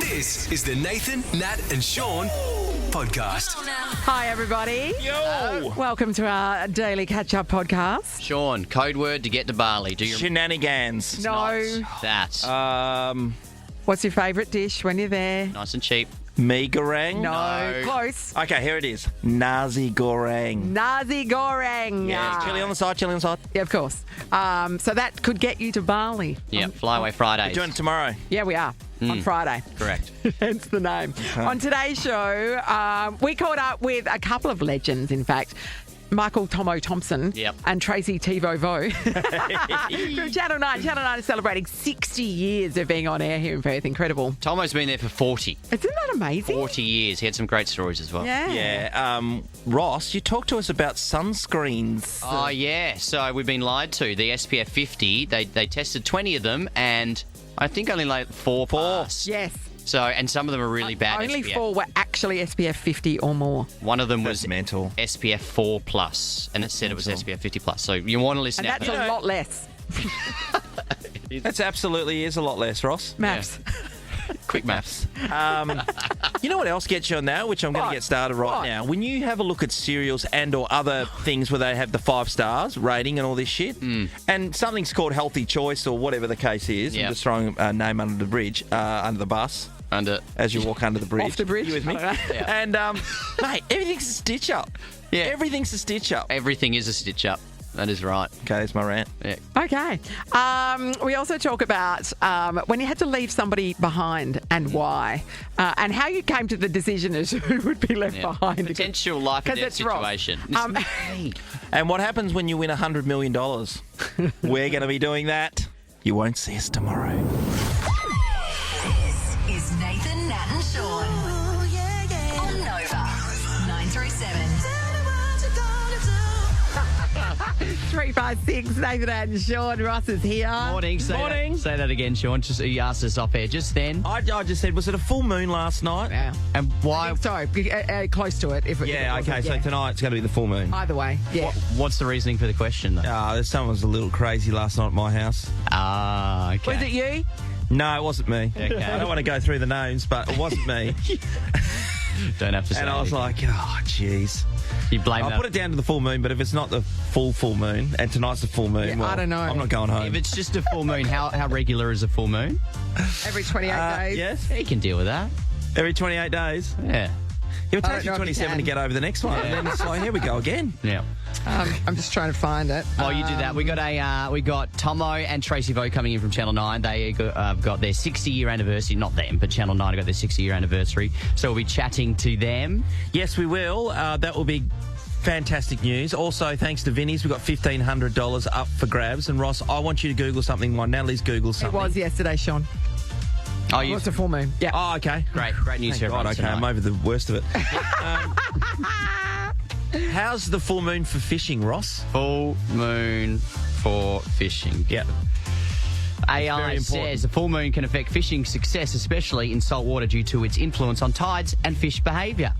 This is the Nathan, Nat and Sean podcast. Hi, everybody. Yo! Welcome to our daily catch-up podcast. Sean, code word to get to Bali. Do you Shenanigans. No. that? What's your favourite dish when you're there? Nice and cheap. Mee goreng? No. Close. Okay, here it is. Nasi goreng. Nasi goreng. Yeah, chili on the side, chili on the side. Yeah, of course. So that could get you to Bali. Yeah, Flyaway Fridays. Doing it tomorrow. Yeah, we are. On Friday. Correct. Hence the name. On today's show, we caught up with a couple of legends, in fact. Michael Thomson Yep. and Tracy Tivo from Channel 9. Channel 9 is celebrating 60 years of being on air here in Perth. Incredible. Tomo's been there for 40. Isn't that amazing? 40 years. He had some great stories as well. Yeah. Yeah. Ross, you talked to us about sunscreens. Oh, yeah. So we've been lied to. The SPF 50, they tested 20 of them and I think only like four passed. Yes. So, and some of them are really bad Only SPF. 4 were actually SPF 50 or more. One of them That's was mental. SPF 4 plus, and it said it was SPF 50 plus. So you want to listen And out. that's a lot less. That's absolutely is a lot less, Ross. Maths. Quick maths. You know what else gets you on that, which I'm going What? to get started right What? now? When you have a look at cereals and or other things where they have the 5 stars rating and all this shit, and something's called Healthy Choice or whatever the case is, Yeah. I'm just throwing a name under the bridge, under the bus. Under. As you walk under the bridge. Off the bridge? You with me? I don't know. Yeah. And, mate, everything's a stitch up. Yeah. Everything's a stitch up. Everything is a stitch up. That is right. Okay, that's my rant. Yeah. Okay. We also talk about when you had to leave somebody behind and why, and how you came to the decision as who would be left Yeah. behind. Potential life and 'Cause death it's Ross. situation. And what happens when you win $100 million? We're going to be doing that. You won't see us tomorrow. This is Nathan, Nat and Sean. On Nova 937. 356, Nathan and Sean. Ross is here. Morning. Morning. Say that again, Sean. Just you asked us off air just then. I just said, was it a full moon last night? Yeah. And why? Sorry, close to it. If it Yeah, wasn't, okay, so yeah. tonight it's going to be the full moon. Either way, yeah. What's the reasoning for the question, though? Someone was a little crazy last night at my house. Ah, okay. Was it you? No, it wasn't me. Okay. I don't want to go through the names, but it wasn't me. Don't have to say. And I was anything. like, oh, jeez. You blame I'll that. put it down to the full moon, but if it's not the full moon, and tonight's the full moon, Yeah, well, I don't know. I'm not going home. If it's just a full moon, how regular is a full moon? Every 28 days. Yes, You can deal with that. every 28 days. Yeah. It would I take don't you know if you 27 to can. get over the next one, and then it's like, here we go again. Yeah. I'm just trying to find it. While you do that, we got Tomo and Tracy Vo coming in from Channel 9. They got their 60-year anniversary. Not them, but Channel 9 got their 60-year anniversary. So we'll be chatting to them. Yes, we will. That will be fantastic news. Also, thanks to Vinny's, we've got $1,500 up for grabs. And Ross, I want you to Google something while Natalie's Googled It something. was yesterday, Sean. Oh, It was a full moon. Yeah. Oh, okay. Great news Thank for God, everyone okay, tonight. I'm over the worst of it. How's the full moon for fishing, Ross? Full moon for fishing. Yeah. AI very important. says the full moon can affect fishing success, especially in salt water, due to its influence on tides and fish behaviour.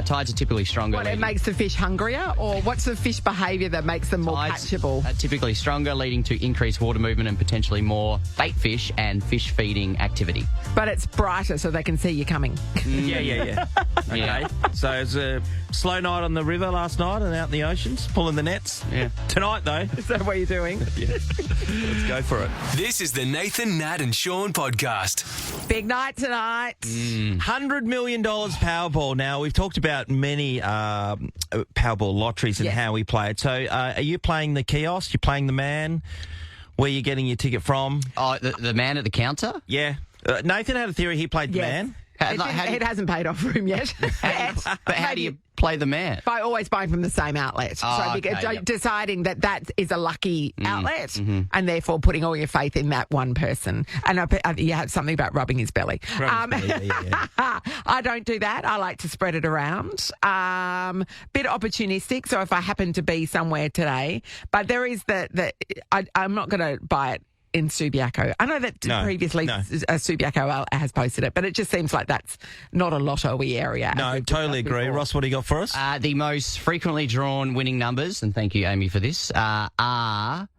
Tides are typically stronger. What, it leading- makes the fish hungrier? Or what's the fish behaviour that makes them more Tides catchable? are typically stronger, leading to increased water movement and potentially more bait fish and fish feeding activity. But it's brighter so they can see you coming. Yeah. Okay. Yeah. So it was a slow night on the river last night and out in the oceans, pulling the nets. Yeah. Tonight, though, Is that what you're doing? let's go for it. This is the Nathan, Nat and Sean podcast. Big night tonight. $100 million Powerball. Now, we've talked about many Powerball lotteries and Yes. how we play it. So are you playing the kiosk? You playing the man? Where you getting your ticket from? Oh, the man at the counter? Yeah. Nathan had a theory he played the Yes. man. It hasn't paid off for him yet. But how do you play the man? By always buying from the same outlet. Oh, so okay, yep. deciding that is a lucky outlet and therefore putting all your faith in that one person. And you have something about rubbing his belly. Yeah. I don't do that. I like to spread it around. Bit opportunistic. So if I happen to be somewhere today, but there is I'm not going to buy it in Subiaco. I know that previously Subiaco has posted it, but it just seems like that's not a lotto-y area. No, totally agree. Ross, what do you got for us? The most frequently drawn winning numbers, and thank you, Amy, for this, are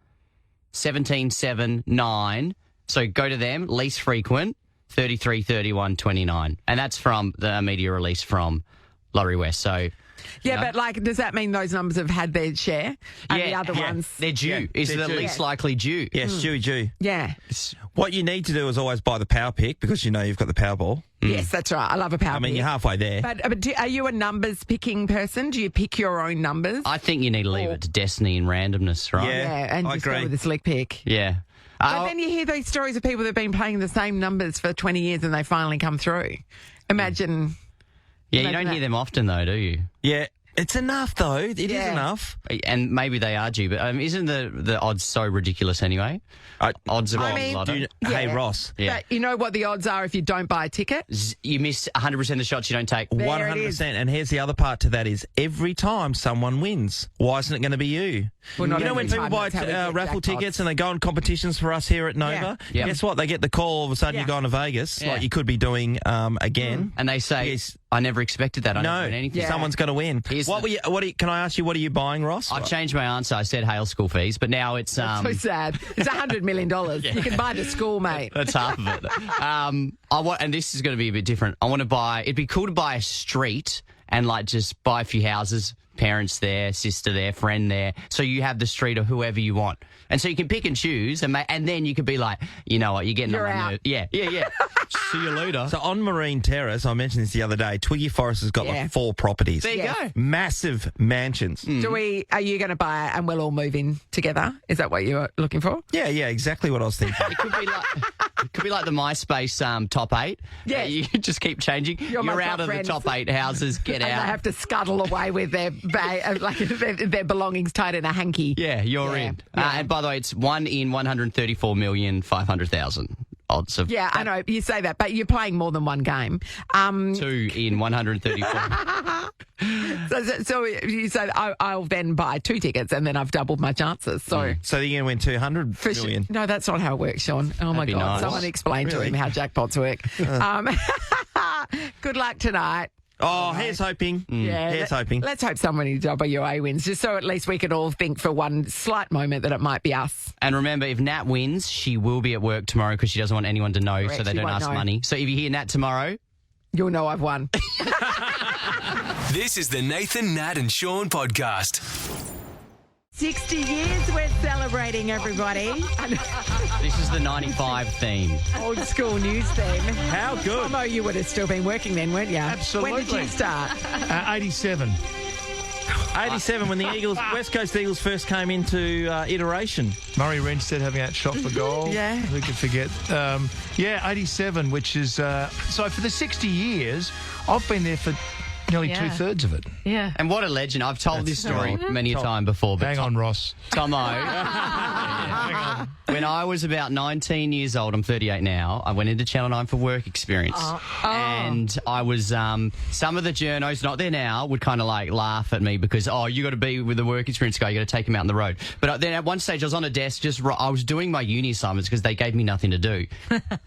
17, 7, 9. So go to them, least frequent, 33, 31, 29. And that's from the media release from Laurie West. So... Yeah, but like, does that mean those numbers have had their share? And the other ones? They're due. Yeah, Is they're the due. least likely due. Yes, Stewie due. Yeah. What you need to do is always buy the power pick because you know you've got the Powerball. Yes, that's right. I love a power I mean, pick. you're halfway there. But are you a numbers picking person? Do you pick your own numbers? I think you need to leave it to destiny and randomness, right? Yeah. and I just go agree. with a slick pick. Yeah. But then you hear those stories of people that have been playing the same numbers for 20 years and they finally come through. Imagine. Yeah, you don't hear them often, though, do you? Yeah. It's enough, though. It is Yeah. enough. And maybe they are due, but isn't the odds so ridiculous anyway? Odds are Hey, Ross. Yeah. But you know what the odds are if you don't buy a ticket? You miss 100% of the shots you don't take. There it 100%. is. And here's the other part to that is every time someone wins, why isn't it going to be you? Well, not You know every when people time, buy that's how we get raffle jackpots. tickets and they go on competitions for us here at Nova? Yeah. Guess what? They get the call, all of a sudden Yeah. you're going to Vegas, Yeah. like you could be doing again. And they say, Yes. I never expected that. I No, never did anything. Yeah. someone's going to win. Here's Can I ask you, what are you buying, Ross? I've changed my answer. I said Hale school fees, but now it's... So sad. It's $100 million. You can buy the school, mate. That's half of it. And this is going to be a bit different. I want to buy... It'd be cool to buy a street and like just buy a few houses, parents there, sister there, friend there, so you have the street of whoever you want. And so you can pick and choose, and then you could be like, you know what, you're getting You're on my out. nerves. Yeah. See you later. So on Marine Terrace, I mentioned this the other day, Twiggy Forest has got Yeah. like 4 properties. There you Yes. go. Massive mansions. Are you going to buy it and we'll all move in together? Is that what you're looking for? Yeah, exactly what I was thinking. It could be like the MySpace top 8. Yeah. You just keep changing. You're my out top of friends. the top 8 houses. Get And they out. have to scuttle away with their their belongings tied in a hanky. Yeah, you're Yeah. in. Yeah. And by the way, it's 1 in 134,500,000 odds of Yeah, I know. You say that, but you're playing more than one game. 2 in 134. So you say I'll then buy 2 tickets and then I've doubled my chances. So So you're going to win 200 for sure. million. No, that's not how it works, Sean. Oh my That'd be God! nice. Someone explain to Really? him how jackpots work. Good luck tonight. Oh, here's hoping. Yeah, Here's hoping. Let's hope someone in WA wins, just so at least we can all think for one slight moment that it might be us. And remember, if Nat wins, she will be at work tomorrow because she doesn't want anyone to know, Correct, so they she don't won't ask know. money. So if you hear Nat tomorrow, You'll know I've won. This is the Nathan, Nat and Sean podcast. 60 years we're celebrating, everybody. this is the 95 theme. Old school news theme. How good. Tomo, you would have still been working then, weren't you? Absolutely. When did you start? 87. 87 when the West Coast Eagles first came into iteration. Murray Renstead having that shot for goal. Yeah. Who could forget? 87, which is... so for the 60 years, I've been there for nearly Yeah. 2/3 of it. Yeah. And what a legend. I've told this story many a time before, but Hang on, Ross. Tomo, when I was about 19 years old, I'm 38 now, I went into Channel 9 for work experience. And I was, some of the journos, not there now, would kind of like laugh at me because, you got to be with the work experience guy, you got to take him out on the road. But then at one stage I was on a desk, I was doing my uni assignments because they gave me nothing to do.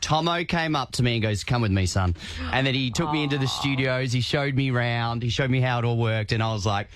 Tomo came up to me and goes, come with me, son. And then he took me into the studios, he showed me around, he showed me how it all worked, and I was like,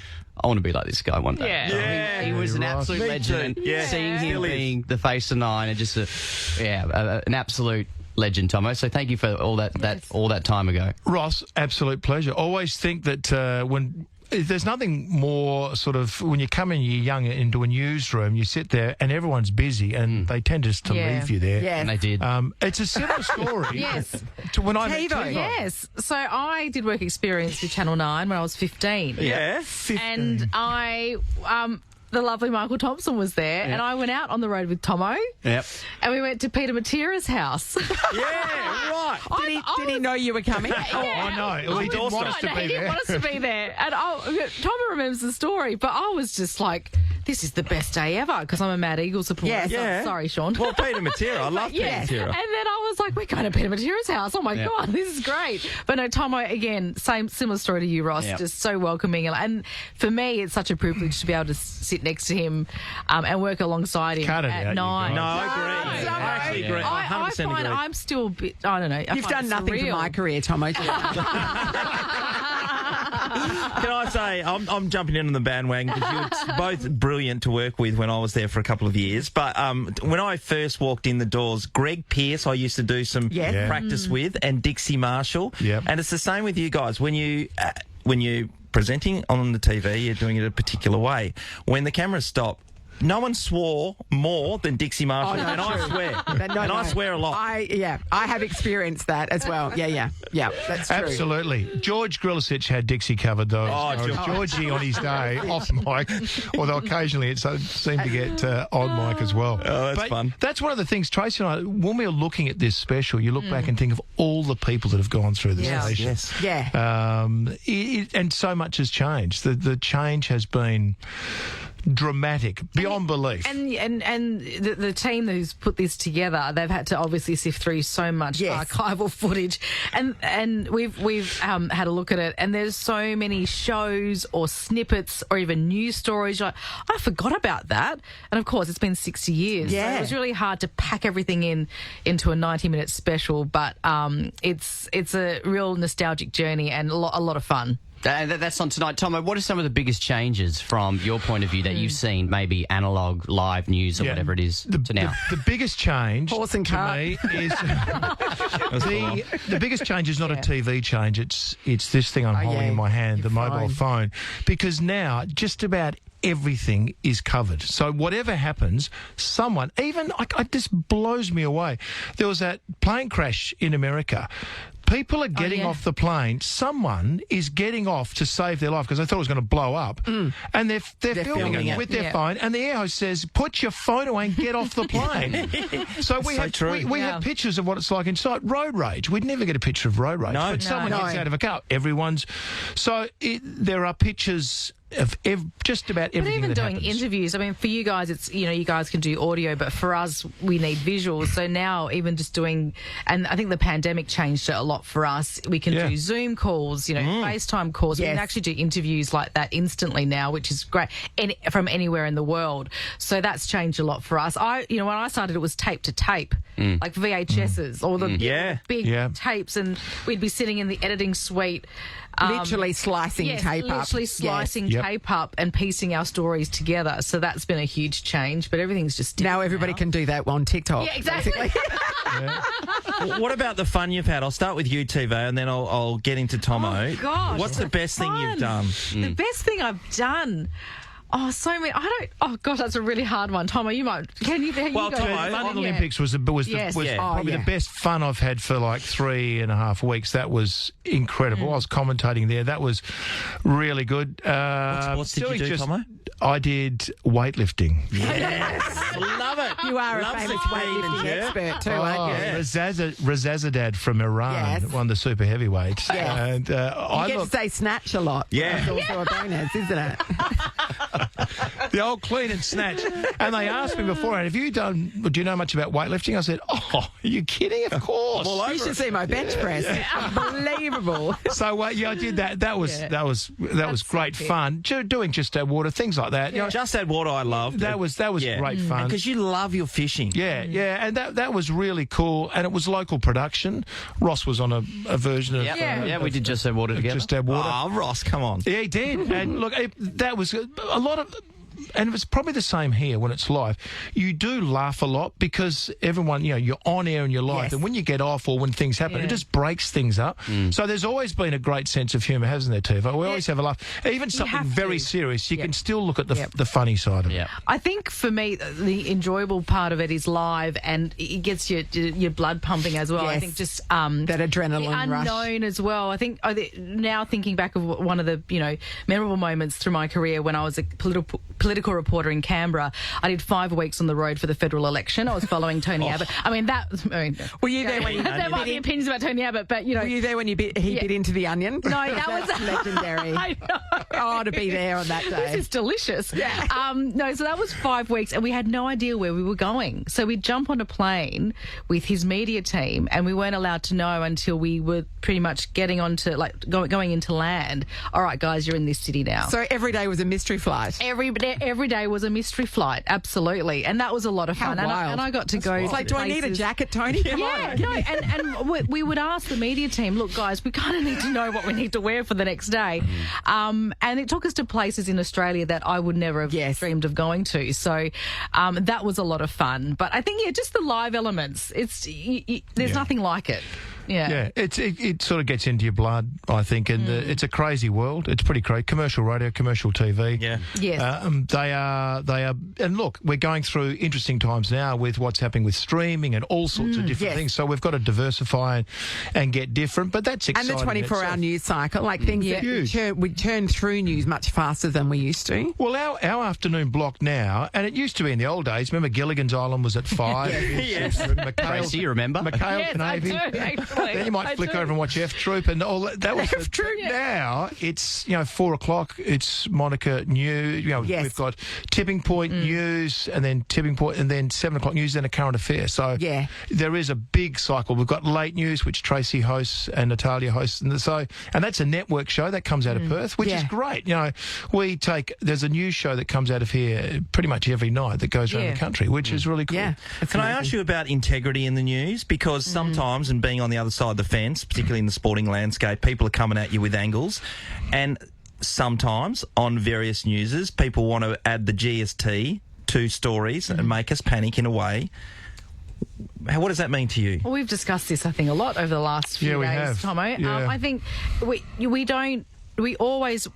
I want to be like this guy one day. Yeah. He was an Ross. absolute Me legend. too. And Yeah. seeing him Still is. being the face of Nine and just an absolute legend, Tomo. So thank you for all that time ago. Ross, absolute pleasure. Always think that when... There's nothing more sort of when you come in, you're young into a newsroom, you sit there and everyone's busy and they tend just to Yeah. leave you there. Yes. And they did. It's a similar story Yes. to when I met TiVo. TiVo. Yes. So I did work experience with Channel 9 when I was 15. Yeah. 15. And the lovely Michael Thomson was there, and I went out on the road with Tomo, Yep. and we went to Peter Matera's house. Yeah, right. Did he know you were coming? Oh, I know. Well, he didn't want us to No, be he didn't there. want us to be there. And Tomo remembers the story, but I was just like, this is the best day ever, because I'm a Mad Eagle supporter. Yes. So- Yeah. Sorry, Sean. Well, Peter Matera. I love Peter Yeah, and Matera. then I was like, we're going to Peter Matera's house. Oh my God, this is great. But no, Tomo, again, similar story to you, Ross, Yep. just so welcoming. And for me, it's such a privilege to be able to sit next to him and work alongside him Cut it at out, you 9. No, I agree. No, I actually agree. I 100% find agree. I'm still a bit, I don't know. I You've find done it nothing for surreal. my career, Tomo. Can I say, I'm jumping in on the bandwagon because you were both brilliant to work with when I was there for a couple of years. But when I first walked in the doors, Greg Pearce I used to do some practice with, and Dixie Marshall. Yep. And it's the same with you guys. When you're presenting on the TV, you're doing it a particular way. When the cameras stop, no one swore more than Dixie Marshall, and I swear. I swear a lot. I have experienced that as well. Yeah, that's true. Absolutely. George Grilicic had Dixie covered, though. Georgie on his day, off mic, although occasionally it seemed to get on mic as well. Oh, that's fun. That's one of the things, Tracy and I, when we were looking at this special, you look back and think of all the people that have gone through the station. Yes. Yeah. And so much has changed. The change has been dramatic, beyond belief. And the team who's put this together, they've had to obviously sift through so much archival footage, and we've had a look at it, and there's so many shows or snippets or even news stories. Like, I forgot about that, and of course it's been 60 years. Yeah, so it was really hard to pack everything into a 90-minute special, but it's a real nostalgic journey and a lot of fun. That's on tonight. Tomo, what are some of the biggest changes from your point of view that you've seen, maybe analogue, live news or whatever it is, to now? The biggest change Horse and to cart. me is the biggest change is not a TV change. It's this thing I'm holding in my hand, the mobile phone, because now just about everything is covered. So whatever happens, someone, even, it just blows me away. There was that plane crash in America. People are getting off the plane. Someone is getting off to save their life because they thought it was going to blow up. And they're filming it with their phone. And the air host says, put your phone away and get off the plane. So we have pictures of what it's like inside. Road rage. We'd never get a picture of road rage. But someone gets out of a car. Everyone's... So there are pictures of just about everything. But even doing happens. interviews, I mean, for you guys, it's, you guys can do audio, but for us, we need visuals. So now, even just doing, and I think the pandemic changed it a lot for us. We can do Zoom calls, FaceTime calls. We can actually do interviews like that instantly now, which is great, from anywhere in the world. So that's changed a lot for us. When I started, it was tape to tape, like VHSs or the big tapes, and we'd be sitting in the editing suite. Literally slicing tape up. Literally slicing tape up and piecing our stories together. So that's been a huge change, but everything's just now everybody can do that on TikTok. Yeah, exactly. What about the fun you've had? I'll start with you, TV, and then I'll get into Tomo. Oh, gosh. What's the best thing you've done? The best thing I've done... Oh, so many. Oh, gosh, that's a really hard one. Tomo, you might. Can you go? Well, Tomo, London Olympics was probably the best fun I've had for like 3.5 weeks. That was incredible. I was commentating there. That was really good. What did you do, Tomo? I did weightlifting. Yes. Love it. You are a famous weightlifting expert too, aren't you? Razazadeh from Iran won the super heavyweight. Yeah. And you get to say snatch a lot. Yeah. That's also a bonus, isn't it? The old clean and snatch. And they asked me beforehand, do you know much about weightlifting? I said, are you kidding? Of course. You should see my bench press. Unbelievable. So, I did that. That was great fun. Doing Just Add Water, things like that. Just Add Water, I loved. That was great fun. Because you love your fishing. Yeah, and that was really cool. And it was local production. Ross was on a version of... we did Just Add Water together. Just Add Water. Oh, Ross, come on. Yeah, he did. And look, that was a lot of... And it's probably the same here when it's live. You do laugh a lot because everyone, you're on air in your life. And when you get off or when things happen, it just breaks things up. So there's always been a great sense of humour, hasn't there, Tiva? We always have a laugh. Even something very serious, you can still look at the funny side of it. I think for me, the enjoyable part of it is live, and it gets your blood pumping as well. I think just that adrenaline rush. Unknown as well. I think now thinking back of one of the memorable moments through my career when I was a political reporter in Canberra. I did 5 weeks on the road for the federal election. I was following Tony Abbott. Were you there when there might be opinions about Tony Abbott, but were you there when he bit into the onion? No, that was legendary. I know. Oh, to be there on that day. This is delicious. Yeah. No, so that was 5 weeks, and we had no idea where we were going. So we'd jump on a plane with his media team, and we weren't allowed to know until we were pretty much getting onto going into land. All right, guys, you're in this city now. So every day was a mystery flight. Every day every day was a mystery flight. Absolutely. And that was a lot of fun. How wild. And I got to go. It's like, do I need a jacket, Tony? Come on. No, and we would ask the media team, look, guys, we kind of need to know what we need to wear for the next day. And it took us to places in Australia that I would never have dreamed of going to. So that was a lot of fun. But I think, just the live elements, there's nothing like it. Yeah, it sort of gets into your blood, I think, and it's a crazy world. It's pretty crazy. Commercial radio, commercial TV. Yeah, yes. They are, and look, we're going through interesting times now with what's happening with streaming and all sorts of different things. So we've got to diversify and get different. But that's exciting. And the 24-hour news cycle, like things that we turn through news much faster than we used to. Well, our afternoon block now, and it used to be in the old days. Remember, Gilligan's Island was at 5. Tracy, you remember? McHale, Yes, I do, actually. Then you might flick over and watch F Troop and all that. That was F Troop. Now it's 4 o'clock. It's Monica News. We've got Tipping Point News, and then Tipping Point, and then 7 o'clock news, then a current affair. So there is a big cycle. We've got Late News, which Tracy hosts and Natalia hosts, and that's a network show that comes out of Perth, which is great. There's a news show that comes out of here pretty much every night that goes around the country, which is really cool. Yeah. Can I ask you about integrity in the news? Because sometimes, and being on the other side of the fence, particularly in the sporting landscape, people are coming at you with angles, and sometimes on various newses, people want to add the GST to stories and make us panic in a way. What does that mean to you? Well, we've discussed this, I think, a lot over the last few we days, have. Tomo. Yeah. I think we always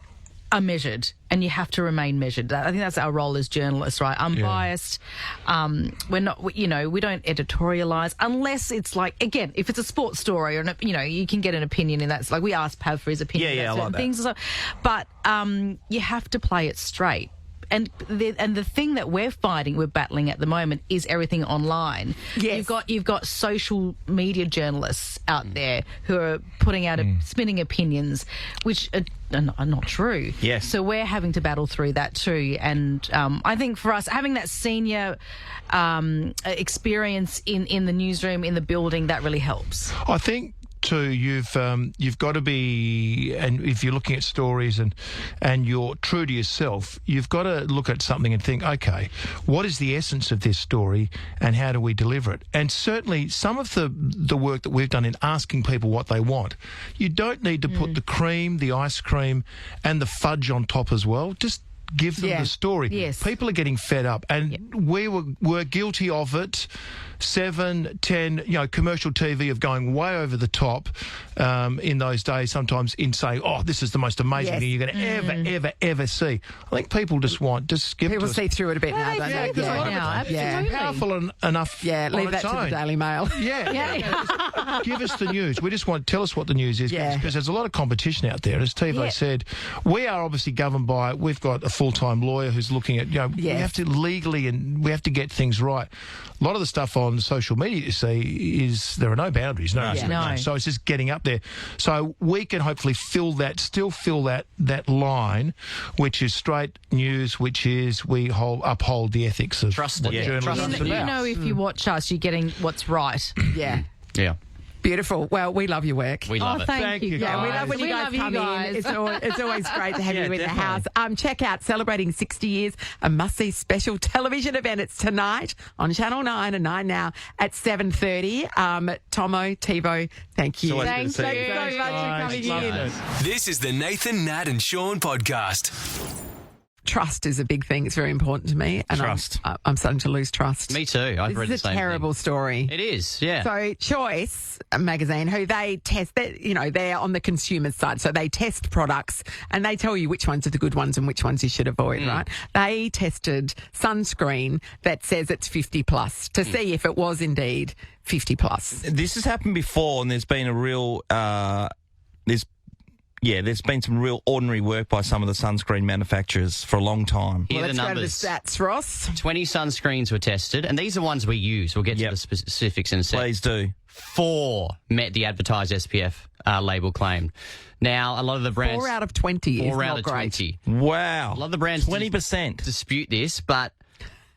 are measured, and you have to remain measured. I think that's our role as journalists, right? Unbiased. We're not, we don't editorialise unless it's like, again, if it's a sports story or, you can get an opinion in that. It's like we asked Pav for his opinion I on like that. things. But you have to play it straight. And the thing that we're battling at the moment is everything online. Yes. You've got social media journalists out there who are putting out spinning opinions, which are not true. Yes. So we're having to battle through that too. And I think for us, having that senior experience in the newsroom, in the building, that really helps. I think too, you've got to be, and if you're looking at stories and you're true to yourself, you've got to look at something and think, okay, what is the essence of this story and how do we deliver it? And certainly some of the work that we've done in asking people what they want, you don't need to put the cream, the ice cream and the fudge on top as well. Just give them the story. Yes. People are getting fed up, and we were guilty of it. 7, 10, commercial TV of going way over the top in those days, sometimes in saying, oh, this is the most amazing thing you're going to ever see. I think people just give People it to see through it a bit now, don't they? because a lot of it absolutely. powerful enough. Yeah, leave that to the Daily Mail. Just give us the news. We just tell us what the news is, because there's a lot of competition out there. As TiVo said, we are obviously governed by, we've got a full-time lawyer who's looking at, we have to legally, and we have to get things right. A lot of the stuff on social media, you see, there are no boundaries. No. So it's just getting up there. So we can hopefully still fill that line, which is straight news, which is we uphold the ethics of what journalism is about. If you watch us, you're getting what's right. Yeah. Yeah. Beautiful. Well, we love your work. We love it. Thank you, guys. Yeah, we love when you guys come in. It's always great to have you in the house. Check out Celebrating 60 Years, a must-see special television event. It's tonight on Channel 9 and 9 Now at 7:30. Tomo, TiVo, thank you. Thanks so much for coming in. This is the Nathan, Nat and Sean podcast. Trust is a big thing. It's very important to me. And Trust. I'm starting to lose trust. Me too. I've read the This is a same terrible thing. story. It is, yeah. So Choice magazine, who they test, they're on the consumer side. So they test products and they tell you which ones are the good ones and which ones you should avoid, right? They tested sunscreen that says it's 50 plus to see if it was indeed 50 plus. This has happened before, and there's been a real there's been some real ordinary work by some of the sunscreen manufacturers for a long time. Here are the Let's go to the numbers. stats, Ross. 20 sunscreens were tested, and these are ones we use. We'll get to the specifics in a second. Please do. 4 met the advertised SPF label claimed. Now, a lot of the brands... 4 out of 20 is 4 out not of great. 20. Wow. A lot of the brands 20%. dispute this, but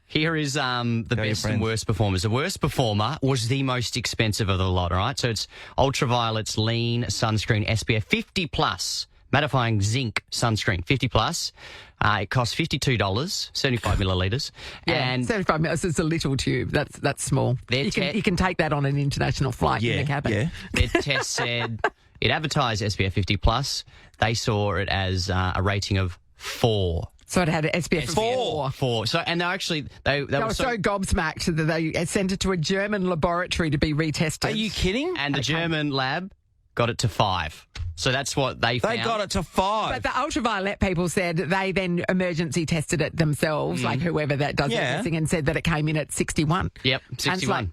here is the your best and friends. worst performers. The worst performer was the most expensive of the lot, all right? So it's Ultraviolet's Lean Sunscreen SPF 50 plus. Mattifying zinc sunscreen, 50 plus. It costs $52, 75 millilitres. Yeah, And 75 mils is a little tube. That's small. You can take that on an international flight in the cabin. Yeah. their test said it advertised SPF 50 plus. They saw it as a rating of 4. So it had an SPF of 4. 4. So, and they were so gobsmacked that they sent it to a German laboratory to be retested. Are you kidding? And the German lab got it to 5. So that's what they found. They got it to 5. But the ultraviolet people said they then emergency tested it themselves, like whoever that does everything, and said that it came in at 61. Yep, 61.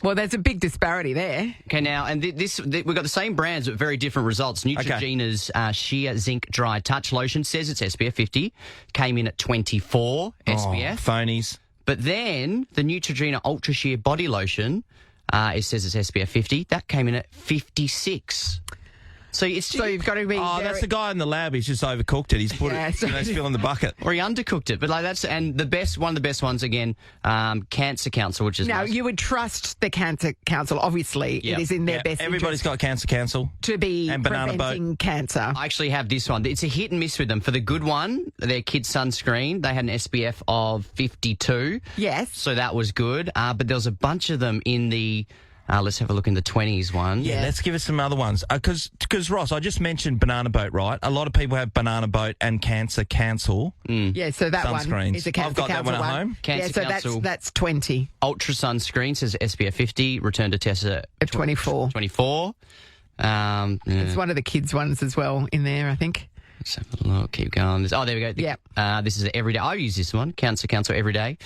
Well, there's a big disparity there. Okay, now, and we've got the same brands but very different results. Neutrogena's Sheer Zinc Dry Touch Lotion says it's SPF 50, came in at 24 SPF. Phonies. But then the Neutrogena Ultra Sheer Body Lotion, it says it's SPF 50, that came in at 56. So you've got to be. Oh, that's the guy in the lab. He's just overcooked it. He's put it. He's filling the bucket, or he undercooked it. But one of the best ones again, Cancer Council, which is now nice. You would trust the Cancer Council. Obviously, it is in their best. Everybody's interest got Cancer Council to be and Banana preventing Boat. cancer. I actually have this one. It's a hit and miss with them. For the good one, their kids' sunscreen, they had an SPF of 52. Yes, so that was good. But there was a bunch of them in the. Let's have a look in the 20s one. Yeah, let's give us some other ones. Because Ross, I just mentioned Banana Boat, right? A lot of people have Banana Boat and Cancer Council. Yeah, so that sunscreens. One is a Cancer I've got Council that one at home. Cancer Council. That's 20. Ultra Sunscreen says SPF 50, return to test at 24. 24. It's one of the kids' ones as well in there, I think. Let's have a look. Keep going. Oh, there we go. Yep. This is everyday. I use this one. Cancer Council Everyday.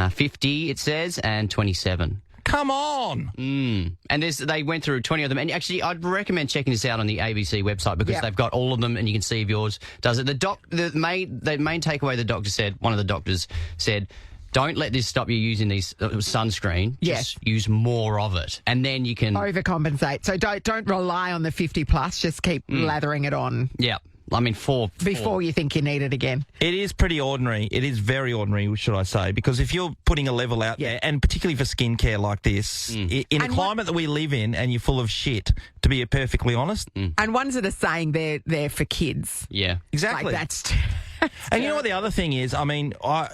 50, it says, and 27. Come on. And they went through 20 of them. And actually, I'd recommend checking this out on the ABC website because they've got all of them and you can see if yours does it. The main takeaway one of the doctors said, don't let this stop you using these sunscreen. Yes. Just use more of it. And then you can overcompensate. So don't rely on the 50 plus. Just keep lathering it on. Yeah. I mean, four. Before you think you need it again. It is pretty ordinary. It is very ordinary, should I say, because if you're putting a level out there, and particularly for skincare like this, in a climate that we live in and you're full of shit, to be perfectly honest. And ones that are saying they're for kids. Yeah. Exactly. Like that's... And you know what the other thing is? I mean,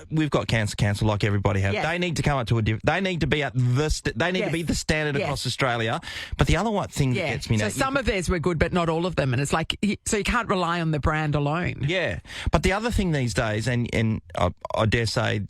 we've got Cancer Council like everybody have. Yes. They need to come up to they need to be at they need to be the standard across Australia. But the other thing that gets me now... So some of theirs were good, but not all of them. And it's like, so you can't rely on the brand alone. Yeah. But the other thing these days, and I dare say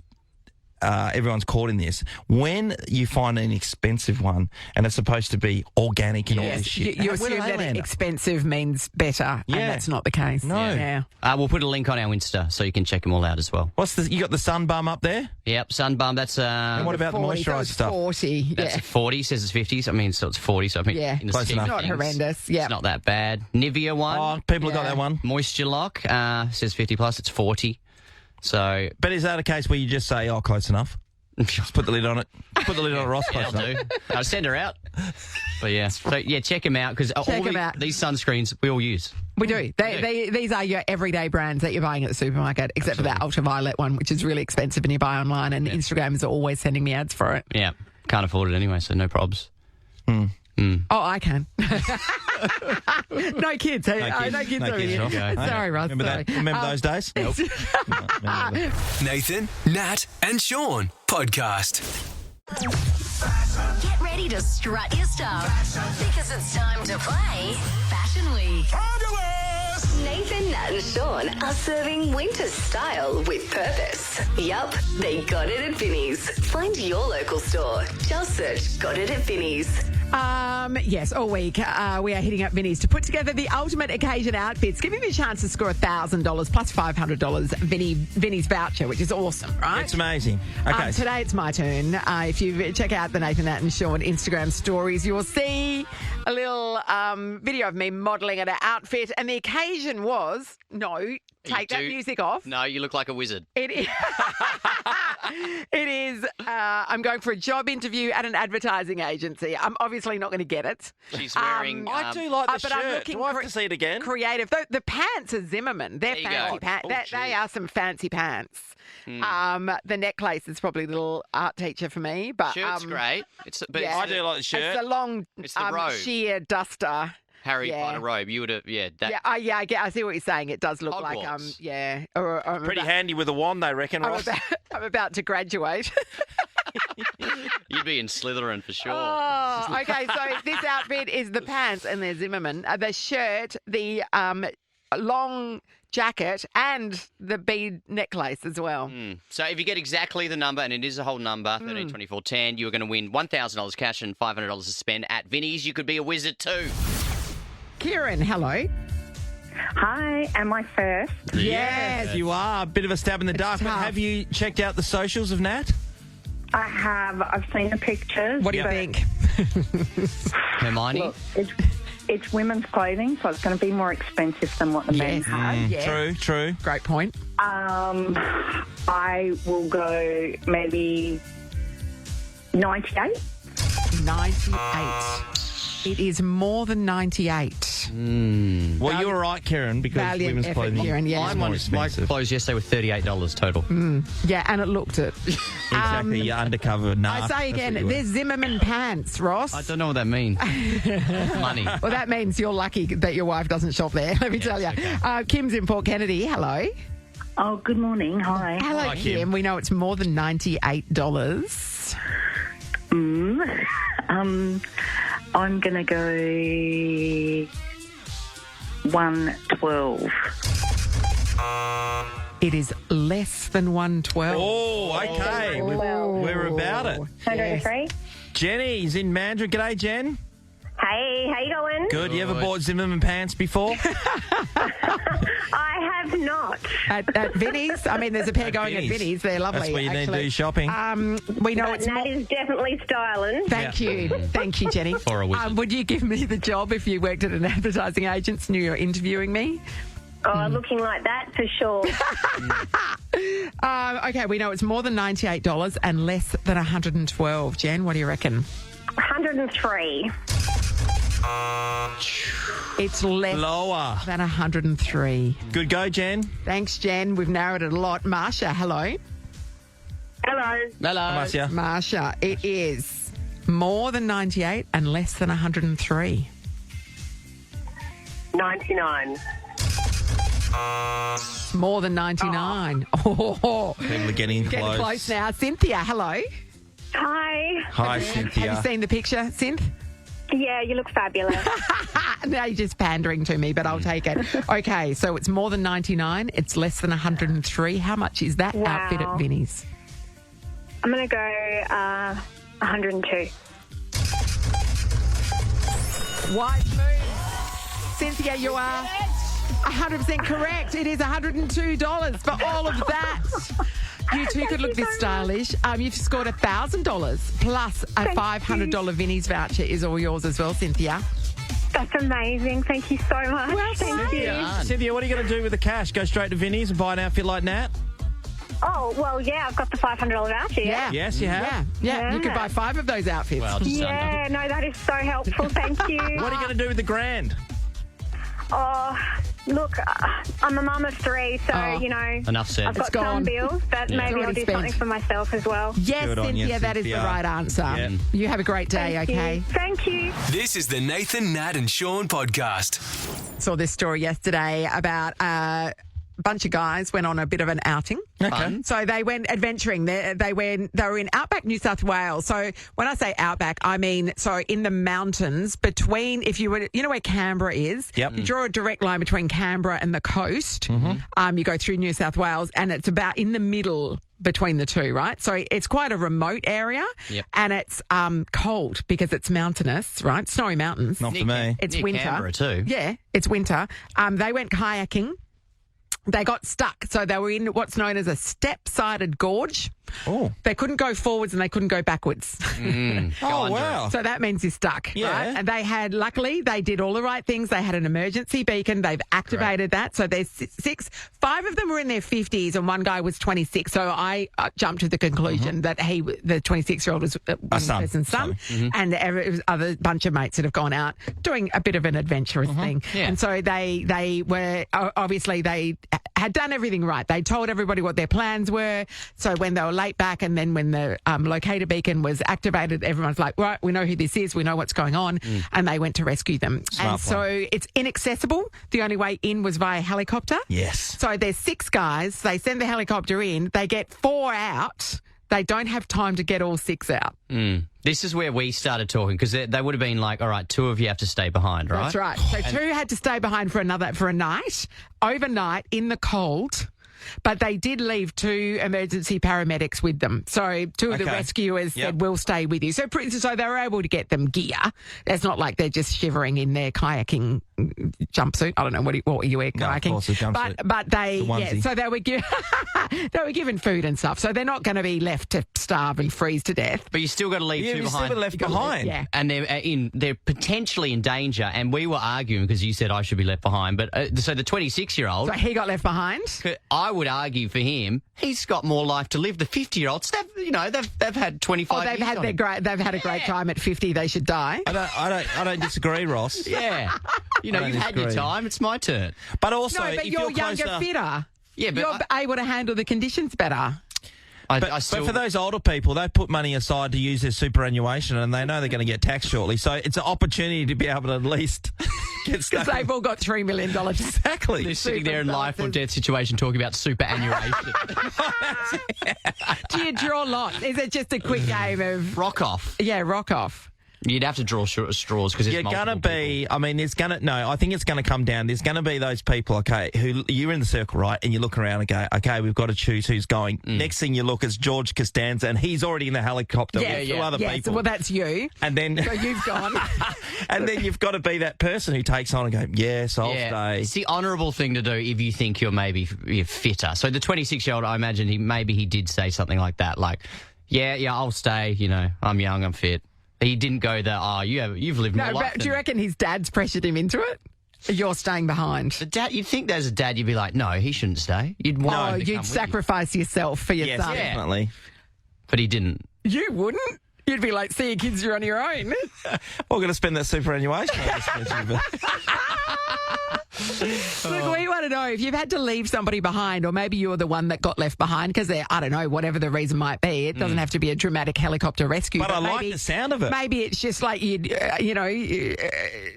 everyone's caught in this, when you find an expensive one and it's supposed to be organic and all this shit. You assume that expensive means better, and that's not the case. No. Yeah. We'll put a link on our Insta so you can check them all out as well. You got the Sun Bum up there? Yep, Sun Bum, that's... and what about the moisturiser stuff? 40, That's 40, says it's 50, so I mean, so it's 40, so I mean... Yeah, in the close scheme enough. of Not things, horrendous, yeah. It's not that bad. Nivea one. Oh, people have got that one. Moisture Lock says 50 plus, it's 40. So... But is that a case where you just say, close enough? Just put the lid on it. Put the lid on it, Ross. Yeah, I'll do. I'll send her out. But yeah, so yeah, check them out because these sunscreens we all use. We do. These are your everyday brands that you're buying at the supermarket, except for that ultraviolet one, which is really expensive and you buy online, and Instagram is always sending me ads for it. Yeah, can't afford it anyway, so no probs. Oh, I can. No kids. Hey? No kids over here. Sorry, Ross. Remember those days? Nope. Nathan, Nat, and Sean podcast. Get ready to strut your stuff because it's time to play Fashion Week. Nathan, Nat, and Sean are serving winter style with purpose. Yup, they got it at Vinnie's. Find your local store. Just search Got It at Vinnie's. Yes, all week we are hitting up Vinnie's to put together the ultimate occasion outfits, giving you a chance to score $1,000 plus $500 Vinnie's voucher, which is awesome, right? It's amazing. Okay. Today it's my turn. If you check out the Nathan, Nat and Sean Instagram stories, you will see a little video of me modelling an outfit, and the occasion was, take that music off. No, you look like a wizard. It is. It is. I'm going for a job interview at an advertising agency. I'm obviously not going to get it. She's wearing... I do like the but I'm shirt. looking Do I have to see it again? Creative. The pants are Zimmerman. They're fancy pants. They are some fancy pants. The necklace is probably a little art teacher for me. But Shirt's great. I do like the shirt. It's a long It's the robe. sheer duster. Harry Potter robe. You would have, that. I see what you're saying. It does look like, Hogwarts. Or, Pretty handy with a wand, they reckon, Ross. I'm about to graduate. You'd be in Slytherin for sure. Oh, okay. So this outfit is the pants and they're Zimmerman. The shirt, the long jacket and the bead necklace as well. So if you get exactly the number, and it is a whole number, 13, 24, 10, you're going to win $1,000 cash and $500 to spend at Vinnie's. You could be a wizard too. Kieran, hello. Hi, am I first? Yes, you are. A bit of a stab in the dark. But have you checked out the socials of Nat? I have. I've seen the pictures. What do you think? Hermione? Look, it's women's clothing, so it's going to be more expensive than what the men have. True. Great point. I will go maybe 98. 98. It is more than 98. Well, you're right, Karen, because Valiant women's effort, clothing Kieran, yeah. is more My expensive. clothes yesterday were $38 total. Yeah, and it looked it. Exactly, you're undercover. I say again, there's Zimmerman pants, Ross. I don't know what that means. Money. Well, that means you're lucky that your wife doesn't shop there, let me tell you. Okay. Kim's in Port Kennedy. Hello. Oh, good morning. Hi. Hello, Hi, Kim. Kim. We know it's more than $98. I'm going to go 112. It is less than 112. Oh, okay. We're about it. 103. Jenny's in Mandurah. G'day, Jen. Hey, how you going? Good. You ever bought Zimmerman pants before? I have not. At Vinnie's? I mean, there's a pair going at Vinnie's. Vinnie's. They're lovely. That's where you need to actually. do shopping. We know But it's Nat more... is definitely styling. Thank you. Thank you, Jenny. For a wizard. Would you give me the job if you worked at an advertising agent and you were interviewing me? Oh, looking like that for sure. Okay, we know it's more than $98 and less than 112. Jen, what do you reckon? 103. It's less Lower. than 103. Good go, Jen. Thanks, Jen. We've narrowed it a lot. Marsha, hello. Hello. Hello. Marcia. Marsha, it is more than 98 and less than 103. 99. More than 99. Oh. People are getting Getting close now. Cynthia, hello. Hi. Hi, Have Cynthia. you seen the picture, Synth? Yeah, you look fabulous. Now you're just pandering to me, but I'll take it. Okay, so it's more than 99. It's less than 103. How much is that outfit at Vinnie's? I'm going to go 102. Wise move. Cynthia, you are 100% correct. It is $102 for all of that. You too could look this stylish. You've scored $1,000 plus a $500 Vinnie's voucher is all yours as well, Cynthia. That's amazing. Thank you so much. Well Thank you. Cynthia, what are you going to do with the cash? Go straight to Vinnie's and buy an outfit like Nat? Oh, well, yeah, I've got the $500 voucher. Yeah. Yes, you have. Yeah. You could buy 5 of those outfits. Well, just Yeah, no, that is so helpful. Thank you. What are you going to do with the grand? Oh, look, I'm a mum of 3, so, you know, Enough said. I've got It's gone. some bills, but maybe I'll already do spent. something for myself as well. Yes, Good on you, Cynthia, that is the Cynthia. right answer. Yeah. You have a great day, Thank okay? you. Thank you. This is the Nathan, Nat and Sean podcast. Saw this story yesterday about a bunch of guys went on a bit of an outing. Okay. So they went adventuring. They were in outback New South Wales. So when I say outback, I mean in the mountains between. If you were, you know where Canberra is. Yep. You draw a direct line between Canberra and the coast. You go through New South Wales, and it's about in the middle between the two, right? So it's quite a remote area, and it's cold because it's mountainous, right? Snowy mountains. Not for me. It's Near winter. Canberra too. Yeah, it's winter. They went kayaking. They got stuck. So they were in what's known as a step-sided gorge. Oh. They couldn't go forwards and they couldn't go backwards. Oh, wow. So that means you're stuck, Yeah. right? And luckily, they did all the right things. They had an emergency beacon. They've activated that. So there's 5 of them were in their 50s and one guy was 26. So I jumped to the conclusion that the 26-year-old was one son. person's son. And it was other bunch of mates that have gone out doing a bit of an adventurous thing. Yeah. And so they were, obviously they had done everything right. They told everybody what their plans were. So when they were late back and then when the locator beacon was activated, everyone's like, right, we know who this is. We know what's going on. And they went to rescue them. Smart so it's inaccessible. The only way in was via helicopter. Yes. So there's 6 guys. They send the helicopter in. They get 4 out. They don't have time to get all 6 out. This is where we started talking because they would have been like, all right, 2 of you have to stay behind, right? That's right. So 2 had to stay behind for a night, overnight in the cold. But they did leave 2 emergency paramedics with them. So 2 of the rescuers said, we'll stay with you. So they were able to get them gear. It's not like they're just shivering in their kayaking jumpsuit. I don't know, what were you wearing, kayaking? No, of course, a jumpsuit. But they, so they were, they were given food and stuff. So they're not going to be left to starve and freeze to death. But you still got to leave 2 behind. Still got left behind. Yeah. And they're potentially in danger. And we were arguing because you said I should be left behind. But so the 26-year-old... So he got left behind? I would argue for him, he's got more life to live. The 50-year-olds, they've had 25 years on him. They've had a great time at 50. They should die. I don't disagree, Ross. Yeah. You've had your time. It's my turn. But also, No, but if you're closer, younger, fitter. Yeah, but you're able to handle the conditions better. But for those older people, they put money aside to use their superannuation and they know they're going to get taxed shortly. So it's an opportunity to be able to at least get stuff. Because they've all got $3 million. Exactly. They're sitting there in life or death situation talking about superannuation. Do you draw lots? Is it just a quick game of... Rock off. Yeah, rock off. You'd have to draw straws because you're going to be, I mean, I think it's going to come down. There's going to be those people, okay, who you're in the circle, right? And you look around and go, okay, we've got to choose who's going. Next thing you look, it's George Costanza and he's already in the helicopter with 2 other people. Well, that's you. And then... So you've gone. And then you've got to be that person who takes on and go, yes, I'll stay. It's the honourable thing to do if you think you're fitter. So the 26-year-old, I imagine he did say something like that, like, yeah, I'll stay, I'm young, I'm fit. He didn't go you've lived more life. Do you reckon his dad's pressured him into it? You're staying behind. The dad, you'd think as a dad, you'd be like, no, he shouldn't stay. You'd sacrifice yourself for your son. Yes, definitely. But he didn't. You wouldn't? You'd be like, see your kids, you're on your own. We're going to spend that superannuation on this. Look, we want to know if you've had to leave somebody behind, or maybe you're the one that got left behind because I don't know, whatever the reason might be. It doesn't have to be a dramatic helicopter rescue. But I like the sound of it. Maybe it's just like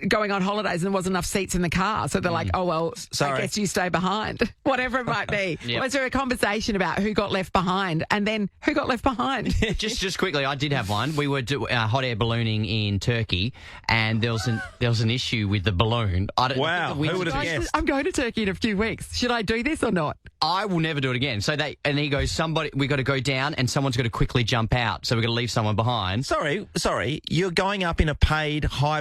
going on holidays and there wasn't enough seats in the car. So they're like, oh, well, I guess you stay behind. Whatever it might be. Yep. Was there a conversation about who got left behind and then who got left behind? Just quickly, I did have one. We were hot air ballooning in Turkey and there was an issue with the balloon. Wow, who would have guessed? I'm going to Turkey in a few weeks. Should I do this or not? I will never do it again. So he goes, we got to go down and someone's got to quickly jump out. So we've got to leave someone behind. Sorry. You're going up in a paid hot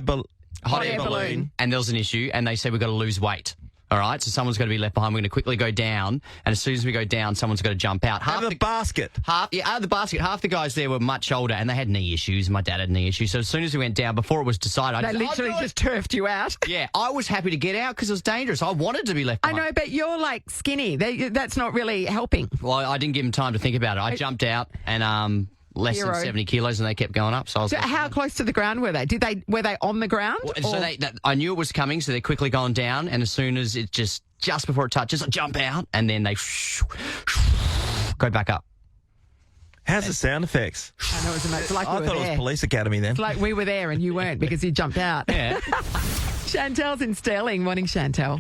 air balloon. And there was an issue and they said we've got to lose weight. All right, so someone's got to be left behind. We're going to quickly go down, and as soon as we go down, someone's got to jump out. Out of the basket. Out of the basket. Half the guys there were much older, and they had knee issues. My dad had knee issues. So as soon as we went down, before it was decided, they literally just turfed you out. Yeah, I was happy to get out because it was dangerous. I wanted to be left behind. I know, but you're like skinny. That's not really helping. Well, I didn't give them time to think about it. I jumped out and less than 70 kilos, and they kept going up. So how close to the ground were they? Were they on the ground? So I knew it was coming, so they're quickly going down, and as soon as it just before it touches, I jump out, and then they go back up. How's the sound effects? I know, it's like I thought it was Police Academy then. It's like we were there and you weren't because you jumped out. Yeah. Chantel's in Sterling. Morning, Chantel.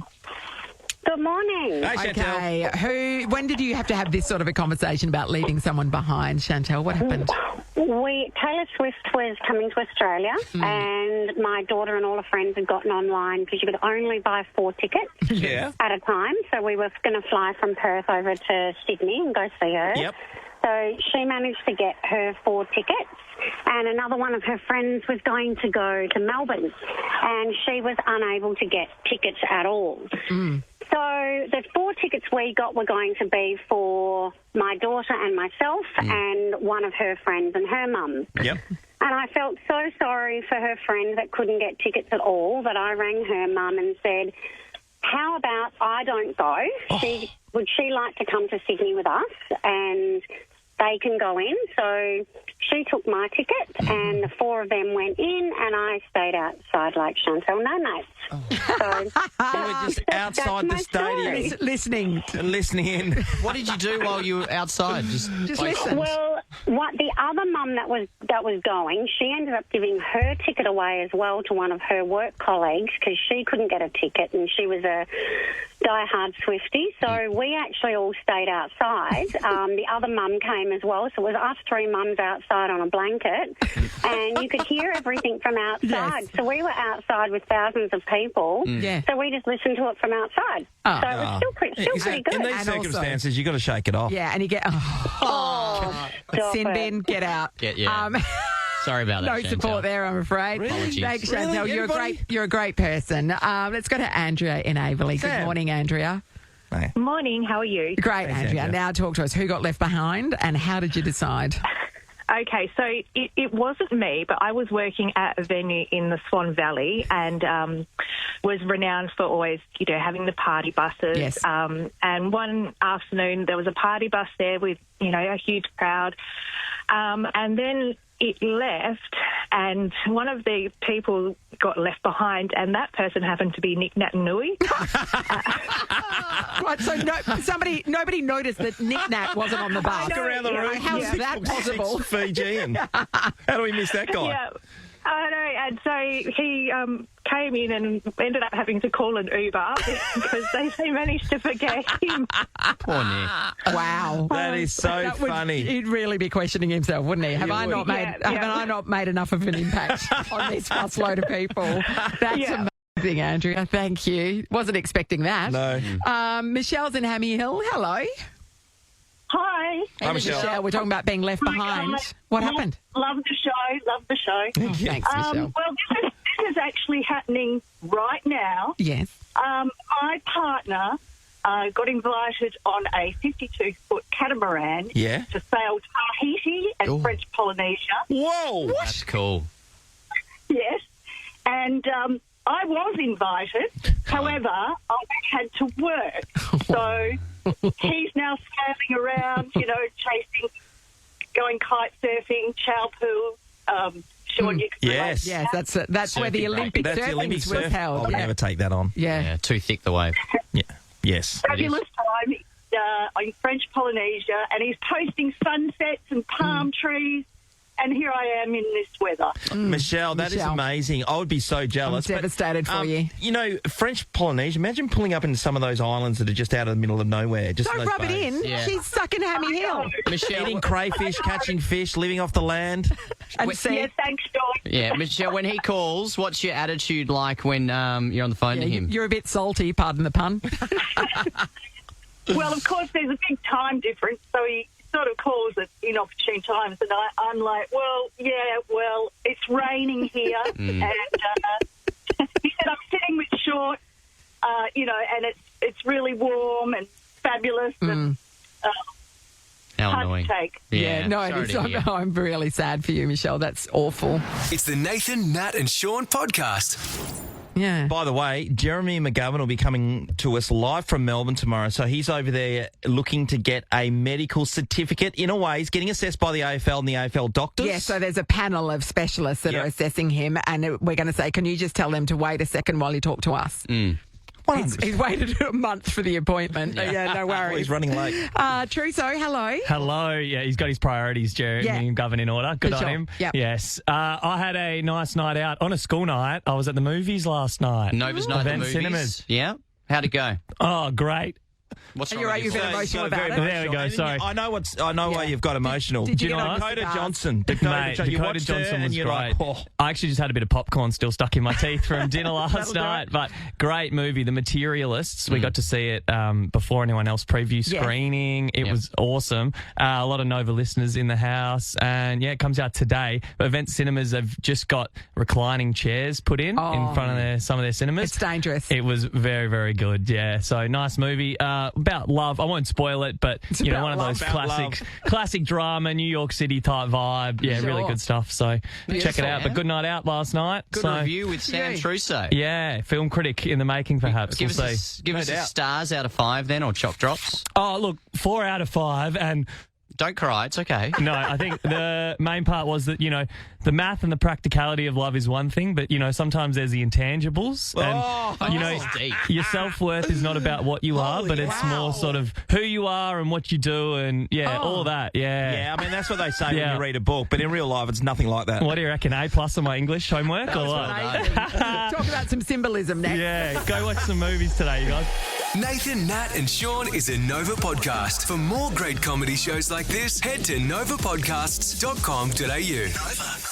Good morning. Hi, Chantel. Okay, when did you have to have this sort of a conversation about leaving someone behind, Chantel? What happened? Taylor Swift was coming to Australia, and my daughter and all her friends had gotten online because you could only buy 4 tickets at a time. So we were going to fly from Perth over to Sydney and go see her. Yep. So she managed to get her 4 tickets, and another one of her friends was going to go to Melbourne, and she was unable to get tickets at all. So the 4 tickets we got were going to be for my daughter and myself and one of her friends and her mum. Yep. And I felt so sorry for her friend that couldn't get tickets at all that I rang her mum and said, how about I don't go? Would she like to come to Sydney with us? And they can go in. So she took my ticket, and the four of them went in, and I stayed outside like Chantal No Mates. So You were just outside the stadium, listening in. What did you do while you were outside? Just listen. Well, what the other mum that was going, she ended up giving her ticket away as well to one of her work colleagues because she couldn't get a ticket, and she was a diehard Swiftie. So we actually all stayed outside. The other mum came as well, so it was us three mums outside on a blanket, and you could hear everything from outside. Yes. So we were outside with thousands of people. Yeah. So we just listened to it from outside. Oh. So it was still pretty good. In these And circumstances, you've got to shake it off. Yeah, and you get Stop sin it. bin, get out. Sorry about that, No Chantal. support there, I'm afraid. Apologies. Thanks, Chantal. Really? You're a great person. Let's go to Andrea in Averley. Good Sam. morning, Andrea. Morning, how are you? Great, Thanks, Andrea. Andrea. Now talk to us. Who got left behind, and how did you decide? Okay, so it wasn't me, but I was working at a venue in the Swan Valley and was renowned for always, having the party buses. Yes. And one afternoon there was a party bus there with, a huge crowd. And then it left, and one of the people got left behind, and that person happened to be Nick Nat and Nui. Right, so nobody noticed that Nick Nat wasn't on the bus. Look around the room. How is that possible? Fijian. How do we miss that guy? Yeah, I know. And so he came in and ended up having to call an Uber because they managed to forget him. Poor Nick. Wow. That is so funny. He'd really be questioning himself, wouldn't he? Have I not made enough of an impact on this busload of people? That's amazing, Andrea. Thank you. Wasn't expecting that. No. Michelle's in Hammy Hill. Hello. Hi. Hi, Michelle. We're talking about being left behind. What happened? Love the show. Thanks, Michelle. Well, this is actually happening right now. Yes. My partner got invited on a 52-foot catamaran Yeah. to sail Tahiti and French Polynesia. Whoa. That's cool. Yes. And I was invited. However, I had to work. So he's now sailing around, chasing, going kite surfing, chow pool. Sean, you can relate. Yes, that's where the Surfing, Olympic That's the Olympic surfing was surf. held. I would Yeah. never take that on. Yeah. Too thick the wave. Yeah. Yes. Fabulous time in French Polynesia, and he's posting sunsets and palm trees. And here I am in this weather. Michelle, that is amazing. I would be so jealous. I'm devastated for you. French Polynesia, imagine pulling up into some of those islands that are just out of the middle of nowhere. Just Don't those rub it bays. in. Yeah. She's stuck in Hammy Hill. Michelle, Eating crayfish, catching fish, living off the land. And see, Yes, thanks, Dawn. yeah, Michelle, when he calls, what's your attitude like when you're on the phone to him? you're a bit salty, pardon the pun. Well, of course, there's a big time difference, so he sort of calls at inopportune times, and I'm like, well, it's raining here, and he said I'm sitting with shorts, and it's really warm and fabulous, and How hard annoying. to take. Yeah, no, sorry it's to hear. I'm really sad for you, Michelle. That's awful. It's the Nathan, Nat and Sean podcast. Yeah. By the way, Jeremy McGovern will be coming to us live from Melbourne tomorrow. So he's over there looking to get a medical certificate. In a way, he's getting assessed by the AFL and the AFL doctors. Yeah, so there's a panel of specialists that are assessing him, and we're going to say, can you just tell them to wait a second while you talk to us? He's waited a month for the appointment. Yeah, no worries. He's running late. Truso, hello. Hello. Yeah, he's got his priorities, Jeremy McGovern, in order. Good For on sure. him. Yep. Yes. I had a nice night out on a school night. I was at the movies last night. Nova's Night at the Event movies. Cinemas. Yeah? How'd it go? Oh, great. What's You're right, you've been emotional about it. There we go, sorry. I know why you've got emotional. Did you know get what? Dakota cigars? Johnson. Mate, You Dakota watched her Johnson and was you're great. like, oh. I actually just had a bit of popcorn still stuck in my teeth from dinner last night, but great movie, The Materialists. We got to see it before anyone else, preview screening. It was awesome. A lot of Nova listeners in the house, and it comes out today. Event Cinemas have just got reclining chairs put in front of some of their cinemas. It's dangerous. It was very, very good. Yeah, so nice movie about love. I won't spoil it, but one about of those love. classic drama, New York City type vibe. Yeah, really Sure. good stuff. So check it out. But good night out last night. Good so, review with Sam Trusso. Yeah, film critic in the making, perhaps. Give we'll us, see. give No us doubt. stars out of 5 then, or chop drops. Oh, look, 4 out of 5, and Don't cry. It's okay. No, I think the main part was that, the math and the practicality of love is one thing, but, sometimes there's the intangibles. And, your self-worth is not about what you are, but it's more sort of who you are and what you do and, all that. Yeah. Yeah, I mean, that's what they say when you read a book, but in real life, it's nothing like that. What do you reckon, A+ on my English homework or what? Talk about some symbolism next. Yeah, go watch some movies today, you guys. Nathan, Nat and Sean is a Nova podcast. For more great comedy shows like this, head to novapodcasts.com.au. Nova.